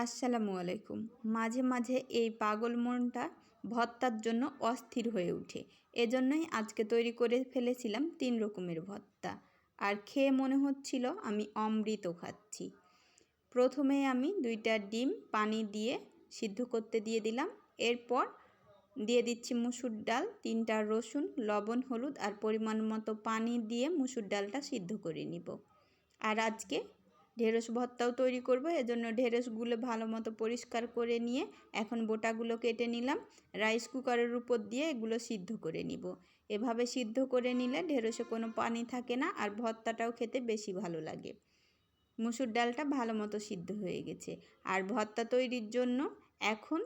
আসসালামু আলাইকুম। মাঝে মাঝে এই পাগল মনটা ভর্তার জন্য অস্থির হয়ে ওঠে। এজন্যই আজকে তৈরি করে ফেলেছিলাম 3 রকমের ভর্তা। আর খেয়ে মনে হচ্ছিল আমি অমৃত খাচ্ছি। প্রথমে আমি 2টা ডিম পানি দিয়ে সিদ্ধ করতে দিয়ে দিলাম। এরপর দিয়ে দিচ্ছি মুসুর ডাল, 3টা রসুন, লবণ, হলুদ আর পরিমাণ মতো পানি দিয়ে মুসুর ডালটা সিদ্ধ করে নিব। আর আজকে ঢেঁড়স ভর্তাও তৈরি করব, এজন্য ঢেঁড়সগুলো ভালো মতো পরিষ্কার করে নিয়ে এখন বোটাগুলো কেটে নিলাম। রাইস কুকারের উপর দিয়ে এগুলো সিদ্ধ করে নিব। এভাবে সিদ্ধ করে নিলে ঢেঁড়সে কোনো পানি থাকে না আর ভর্তাটাও খেতে বেশি ভালো লাগে। মুসুর ডালটা ভালো মতো সিদ্ধ হয়ে গেছে। আর ভর্তা তৈরির জন্য এখন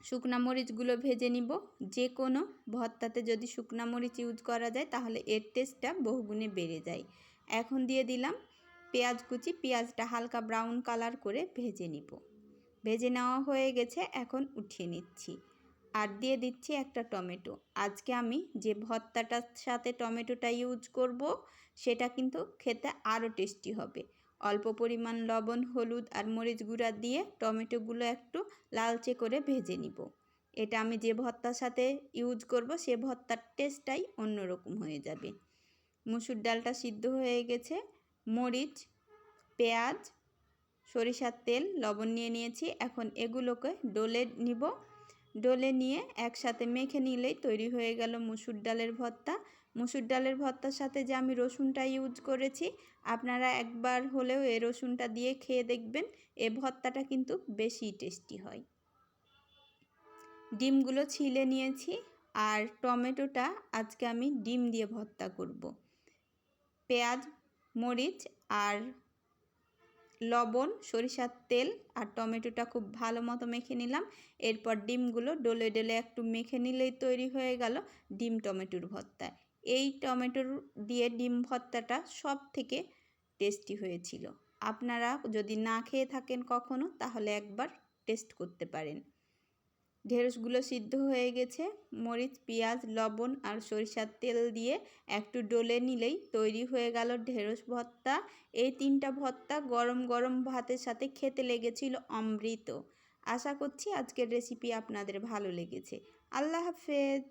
শুকনা মরিচগুলো ভেজে নিব। যে কোনো ভর্তাতে যদি শুকনা মরিচ ইউজ করা যায় তাহলে এর টেস্টটা বহুগুণে বেড়ে যায়। এখন দিয়ে দিলাম পেঁয়াজ কুচি। পেঁয়াজটা হালকা ব্রাউন কালার করে ভেজে নিব। ভেজে নেওয়া হয়ে গেছে, এখন উঠিয়ে নিচ্ছি। আর দিয়ে দিচ্ছি একটা টমেটো। আজকে আমি যে ভর্তাটার সাথে টমেটোটা ইউজ করব সেটা কিন্তু খেতে আরও টেস্টি হবে। অল্প পরিমাণ লবণ, হলুদ আর মরিচ গুঁড়া দিয়ে টমেটোগুলো একটু লালচে করে ভেজে নিব। এটা আমি যে ভর্তার সাথে ইউজ করব সে ভর্তার টেস্টটাই অন্যরকম হয়ে যাবে। মুসুর ডালটা সিদ্ধ হয়ে গেছে। মরিচ, পেঁয়াজ, সরিষার তেল, লবণ নিয়ে নিয়েছি। এখন এগুলোকে ডলে নিব। ডলে নিয়ে একসাথে মেখে নিলেই তৈরি হয়ে গেল মুসুর ডালের ভর্তা। মুসুর ডালের ভর্তার সাথে যে আমি রসুনটা ইউজ করেছি, আপনারা একবার হলেও এই রসুনটা দিয়ে খেয়ে দেখবেন। এ ভর্তাটা কিন্তু বেশি টেস্টি হয়। ডিমগুলো ছিলে নিয়েছি। আর টমেটোটা আজকে আমি ডিম দিয়ে ভর্তা করব। পেঁয়াজ, মরিচ আর লবণ, সরিষার তেল আর টমেটোটা খুব ভালো মতো মেখে নিলাম। এরপর ডিমগুলো ডলে ডলে একটু মেখে নিলেই তৈরি হয়ে গেল ডিম টমেটোর ভর্তা। এই টমেটোর দিয়ে ডিম ভর্তাটা সব থেকে টেস্টি হয়েছিল। আপনারা যদি না খেয়ে থাকেন কখনো তাহলে একবার টেস্ট করতে পারেন। ঢেঁড়সগুলো সিদ্ধ হয়ে গেছে। মরিচ, পেঁয়াজ, লবণ আর সরিষার তেল দিয়ে একটু ডলে নিলেই তৈরি হয়ে গেল ঢেঁড়স ভর্তা। এই 3টা ভর্তা গরম গরম ভাতের সাথে খেতে লেগেছিল অমৃত। আশা করছি আজকের রেসিপি আপনাদের ভালো লেগেছে। আল্লাহ হাফেজ।